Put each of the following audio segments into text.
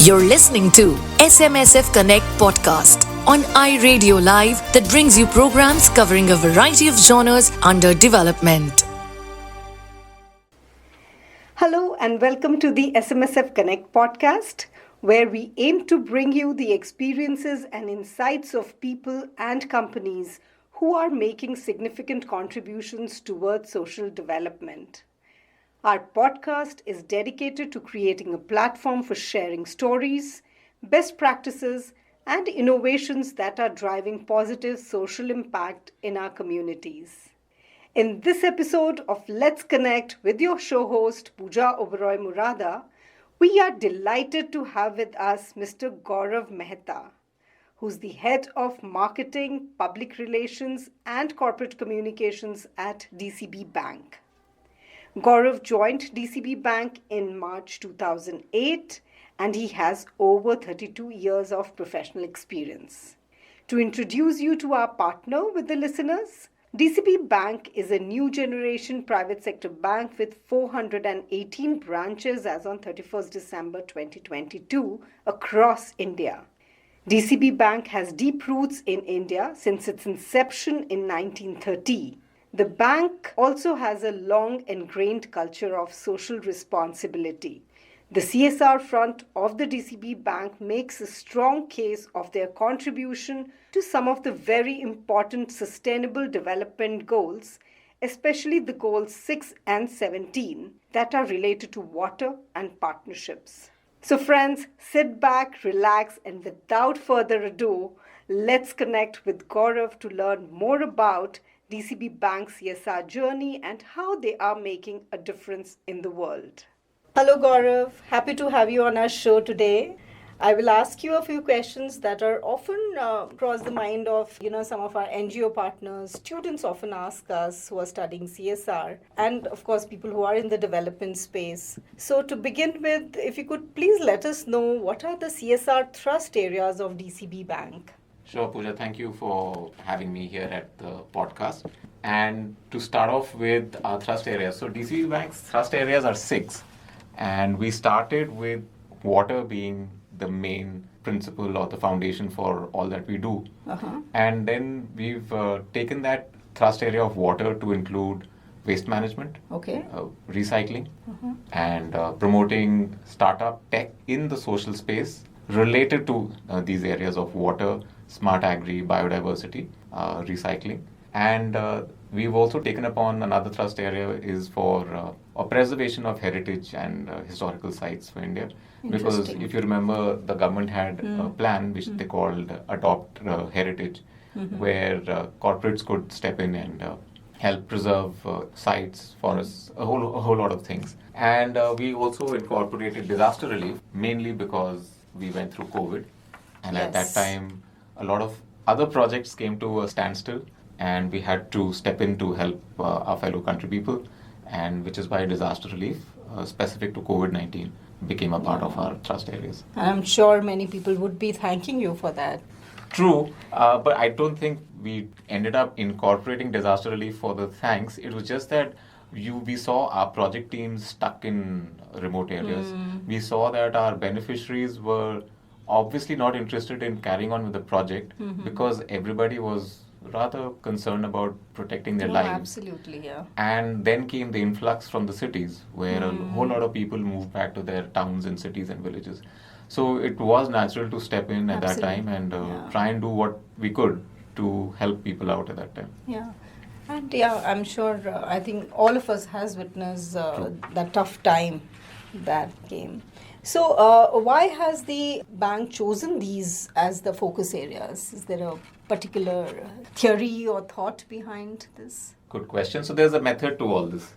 You're listening to SMSF Connect podcast on i-radiolive that brings you programs covering a variety of genres under development. Hello and welcome to the SMSF Connect podcast, where we aim to bring you the experiences and insights of people and companies who are making significant contributions towards social development. Our podcast is dedicated to creating a platform for sharing stories, best practices, and innovations that are driving positive social impact in our communities. In this episode of Let's Connect with your show host Pooja Oberoi Murada, we are delighted to have with us Mr. Gaurav Mehta, who's the head of marketing, public relations, and corporate communications at DCB Bank. Gaurav joined DCB Bank in March 2008 and he has over 32 years of professional experience. To introduce you to our partner with the listeners, DCB Bank is a new generation private sector bank with 418 branches as on 31st December 2022 across India. DCB Bank has deep roots in India since its inception in 1930. The bank also has a long ingrained culture of social responsibility. The CSR front of the DCB Bank makes a strong case of their contribution to some of the very important sustainable development goals, especially the goals 6 and 17 that are related to water and partnerships. So friends, sit back, relax, and without further ado, let's connect with Gaurav to learn more about DCB Bank's CSR journey and how they are making a difference in the world. Hello Gaurav, happy to have you on our show today. I will ask you a few questions that are often cross the mind of some of our NGO partners. Students often ask us who are studying CSR and of course people who are in the development space. So to begin with, if you could please let us know what are the CSR thrust areas of DCB Bank? Sure, Pooja. Thank you for having me here at the podcast. And to start off with our thrust areas. So DCB Bank's thrust areas are 6. And we started with water being the main principle or the foundation for all that we do. And then we've taken that thrust area of water to include waste management, recycling, and promoting startup tech in the social space related to these areas of water, smart agri, biodiversity, recycling. And we've also taken upon another thrust area is for a preservation of heritage and historical sites for India. Because if you remember, the government had a plan which they called Adopt Heritage, where corporates could step in and help preserve sites, forests, a whole lot of things. And we also incorporated disaster relief, mainly because we went through COVID. And at that time, a lot of other projects came to a standstill and we had to step in to help our fellow country people, and which is why disaster relief specific to COVID-19 became a part of our trust areas. I'm sure many people would be thanking you for that. True, but I don't think we ended up incorporating disaster relief for the thanks. It was just that we saw our project teams stuck in remote areas. We saw that our beneficiaries were obviously not interested in carrying on with the project because everybody was rather concerned about protecting their lives. Absolutely, yeah. And then came the influx from the cities where a whole lot of people moved back to their towns and cities and villages. So it was natural to step in at that time and try and do what we could to help people out at that time. Yeah. And I'm sure, I think all of us has witnessed that tough time that came. So why has the bank chosen these as the focus areas? Is there a particular theory or thought behind this? Good question. So there's a method to all this.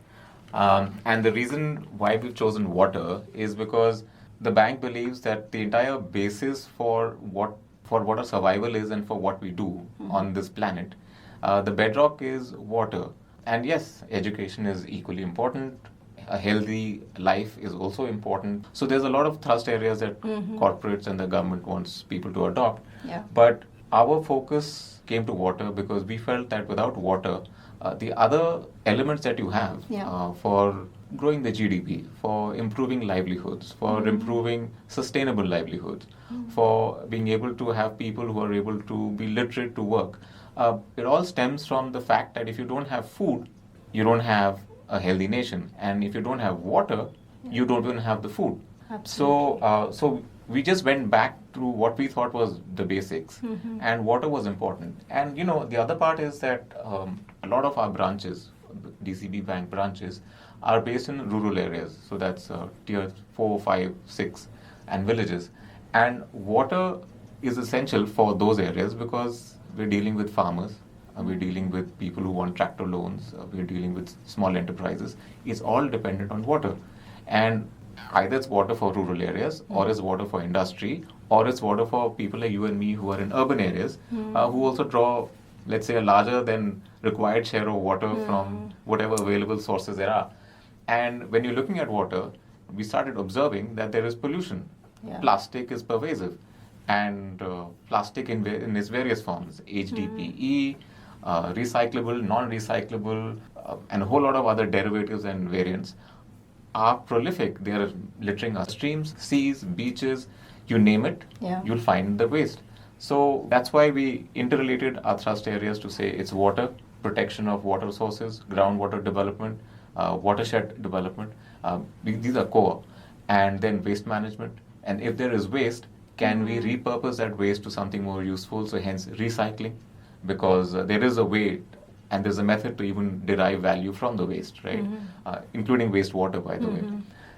And the reason why we've chosen water is because the bank believes that the entire basis for what our survival is and for what we do on this planet, the bedrock is water. And yes, education is equally important. A healthy life is also important. So there's a lot of thrust areas that corporates and the government wants people to adopt. Yeah. But our focus came to water because we felt that without water, the other elements that you have for growing the GDP, for improving livelihoods, for improving sustainable livelihoods, for being able to have people who are able to be literate to work. It all stems from the fact that if you don't have food, you don't have a healthy nation. And if you don't have water, you don't even have the food. So we just went back to what we thought was the basics, and water was important. And the other part is that a lot of our branches, DCB Bank branches, are based in rural areas. So that's tier 4, 5, 6, and villages. And water is essential for those areas because we're dealing with farmers. We're dealing with people who want tractor loans. We're dealing with small enterprises. It's all dependent on water. And either it's water for rural areas, or it's water for industry, or it's water for people like you and me who are in urban areas, who also draw, let's say, a larger than required share of water from whatever available sources there are. And when you're looking at water, we started observing that there is pollution. Yeah. Plastic is pervasive. And plastic in its various forms, HDPE, recyclable, non-recyclable, and a whole lot of other derivatives and variants are prolific. They are littering our streams, seas, beaches, you name it, you'll find the waste. So that's why we interrelated our thrust areas to say it's water, protection of water sources, groundwater development, watershed development. These are core. And then waste management. And if there is waste, can we repurpose that waste to something more useful? So hence recycling, because there is a way and there's a method to even derive value from the waste, right? Including wastewater, by the way.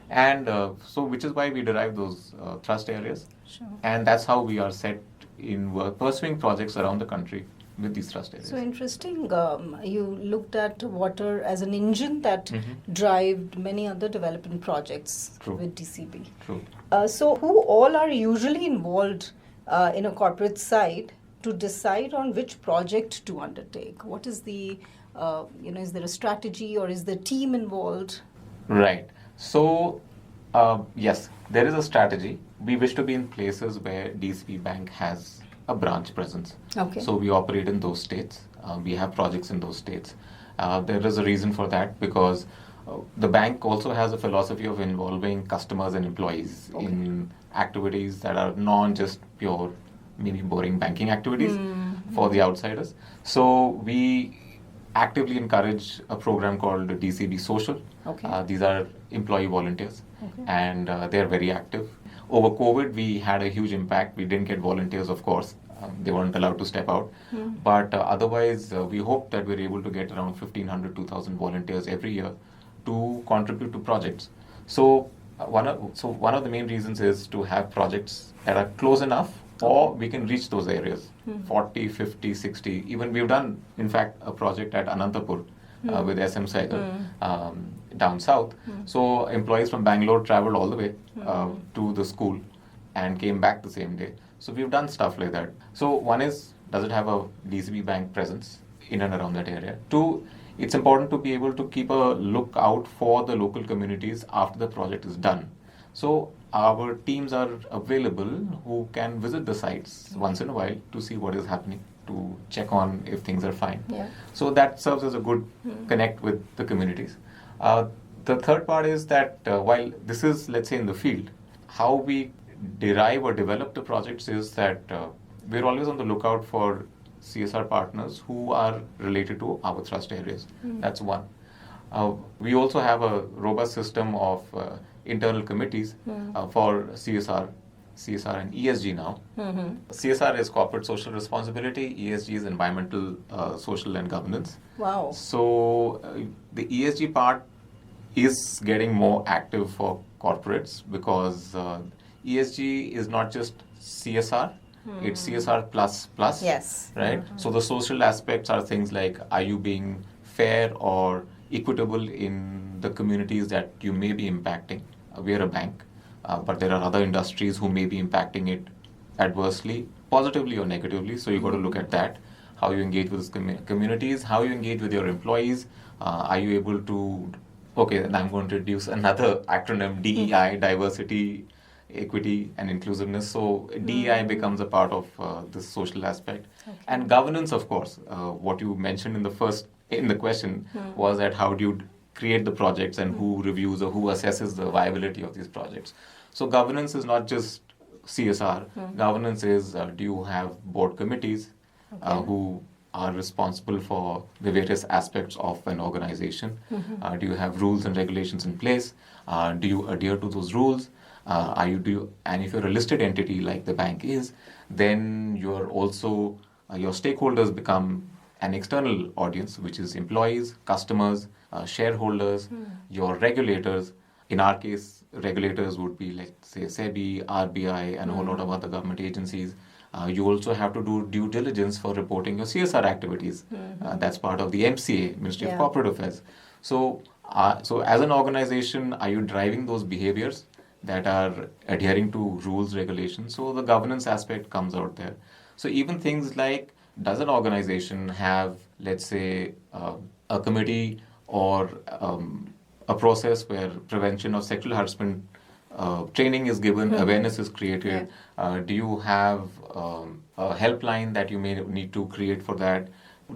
And so which is why we derive those thrust areas. Sure. And that's how we are set in pursuing projects around the country with these thrust areas. So interesting. You looked at water as an engine that drove many other development projects with DCB. True. So who all are usually involved in a corporate side to decide on which project to undertake? What is the, is there a strategy or is the team involved? Right. So, yes, there is a strategy. We wish to be in places where DCB Bank has a branch presence. Okay. So we operate in those states. We have projects in those states. There is a reason for that because the bank also has a philosophy of involving customers and employees in activities that are not just pure, maybe boring banking activities for the outsiders. So we actively encourage a program called DCB Social. Okay. These are employee volunteers, and they're very active. Over COVID, we had a huge impact. We didn't get volunteers, of course. They weren't allowed to step out. But otherwise, we hope that we're able to get around 1,500, 2,000 volunteers every year to contribute to projects. So one of the main reasons is to have projects that are close enough or we can reach those areas, 40, 50, 60. Even we've done, in fact, a project at Anantapur with SMSF down south. So employees from Bangalore traveled all the way to the school and came back the same day. So we've done stuff like that. So one is, does it have a DCB Bank presence in and around that area? Two, it's important to be able to keep a lookout for the local communities after the project is done. So our teams are available who can visit the sites once in a while to see what is happening, to check on if things are fine. Yeah. So that serves as a good connect with the communities. The third part is that while this is, let's say, in the field, how we derive or develop the projects is that we're always on the lookout for CSR partners who are related to our thrust areas. That's one. We also have a robust system of internal committees for CSR and ESG now. CSR is corporate social responsibility, ESG is environmental, social and governance. Wow. So the ESG part is getting more active for corporates because ESG is not just CSR, it's CSR plus. Yes. Right? So the social aspects are things like, are you being fair or equitable in the communities that you may be impacting? We are a bank, but there are other industries who may be impacting it adversely, positively or negatively. So you've got to look at that, how you engage with communities, how you engage with your employees. Are you able to, okay, then I'm going to introduce another acronym, DEI, diversity, equity and inclusiveness. So DEI becomes a part of this social aspect. And governance, of course, what you mentioned in the question was that how do you create the projects and who reviews or who assesses the viability of these projects. So governance is not just CSR. Governance is, do you have board committees who are responsible for the various aspects of an organization? Do you have rules and regulations in place? Do you adhere to those rules? And if you're a listed entity like the bank is, then you're also, your stakeholders become an external audience, which is employees, customers, shareholders, your regulators. In our case, regulators would be like, say, SEBI, RBI, and a whole lot of other government agencies. You also have to do due diligence for reporting your CSR activities. That's part of the MCA, Ministry of Corporate Affairs. So as an organization, are you driving those behaviors that are adhering to rules, regulations? So the governance aspect comes out there. So even things like, does an organization have, let's say, a committee or a process where prevention of sexual harassment training is given, awareness is created? Do you have a helpline that you may need to create for that?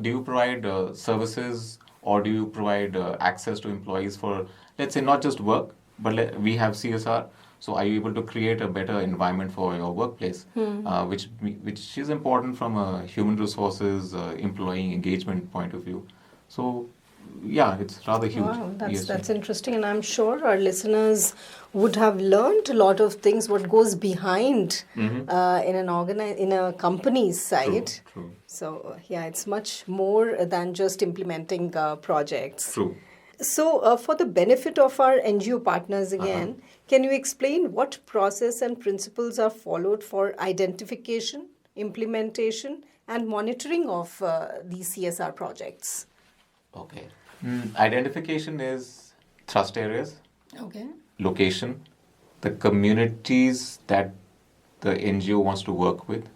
Do you provide services, or do you provide access to employees for, let's say, not just work, but we have CSR? So are you able to create a better environment for your workplace, which is important from a human resources, employee engagement point of view? So yeah, it's rather huge. Wow, that's interesting, and I'm sure our listeners would have learned a lot of things. What goes behind in a company's side. True. So yeah, it's much more than just implementing projects. True. So for the benefit of our NGO partners again, can you explain what process and principles are followed for identification, implementation, and monitoring of these CSR projects? Okay. Identification is thrust areas, location, the communities that the NGO wants to work with.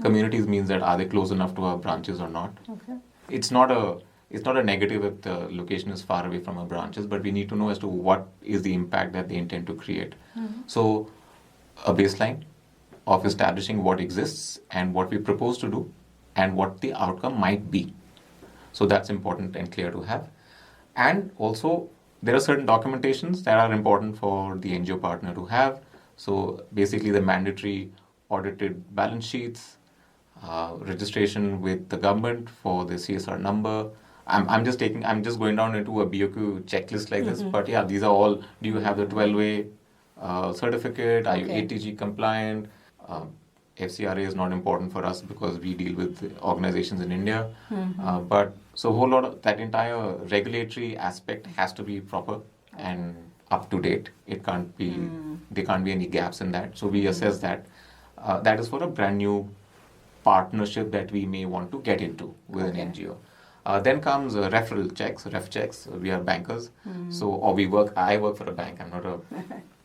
Communities means that are they close enough to our branches or not? It's not a negative if the location is far away from our branches, but we need to know as to what is the impact that they intend to create. So a baseline of establishing what exists and what we propose to do and what the outcome might be. So that's important and clear to have. And also, there are certain documentations that are important for the NGO partner to have. So basically the mandatory audited balance sheets, registration with the government for the CSR number. I'm just going down into a BOQ checklist like this, but yeah, these are all, do you have the 12A certificate? Are you ATG compliant? FCRA is not important for us because we deal with organizations in India. But so a whole lot of that entire regulatory aspect has to be proper and up to date. It can't be, there can't be any gaps in that. So we assess that. That is for a brand new partnership that we may want to get into with an NGO. Then comes referral checks, ref checks. We are bankers. I work for a bank. I'm not a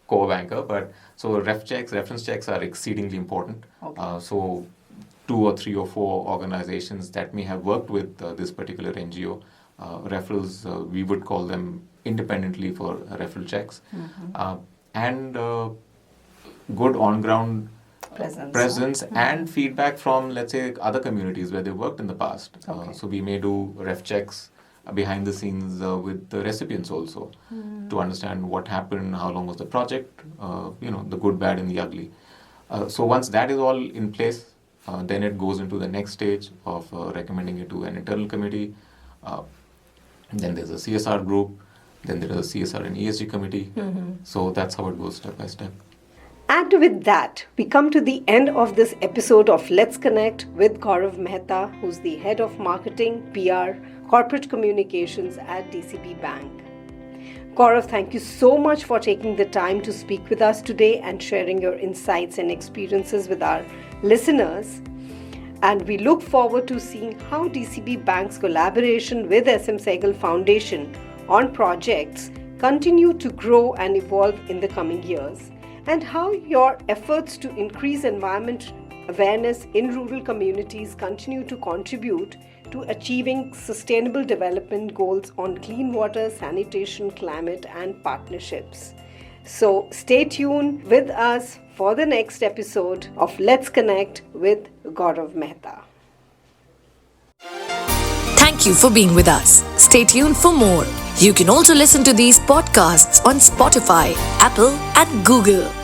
core banker, but so reference checks are exceedingly important. So 2 or 3 or 4 organizations that may have worked with this particular NGO, referrals, we would call them independently for referral checks. And good on-ground presence and feedback from, let's say, other communities where they worked in the past. So we may do ref checks behind the scenes with the recipients also to understand what happened, how long was the project, the good, bad, and the ugly. So once that is all in place, then it goes into the next stage of recommending it to an internal committee. Then there's a CSR group. Then there is a CSR and ESG committee. So that's how it goes step by step. And with that, we come to the end of this episode of Let's Connect with Gaurav Mehta, who's the Head of Marketing, PR, Corporate Communications at DCB Bank. Gaurav, thank you so much for taking the time to speak with us today and sharing your insights and experiences with our listeners. And we look forward to seeing how DCB Bank's collaboration with SM Sehgal Foundation on projects continue to grow and evolve in the coming years, and how your efforts to increase environment awareness in rural communities continue to contribute to achieving sustainable development goals on clean water, sanitation, climate, and partnerships. So stay tuned with us for the next episode of Let's Connect with Gaurav Mehta. Thank Thank you for being with us. Stay tuned for more. You can also listen to these podcasts on Spotify, Apple, and Google.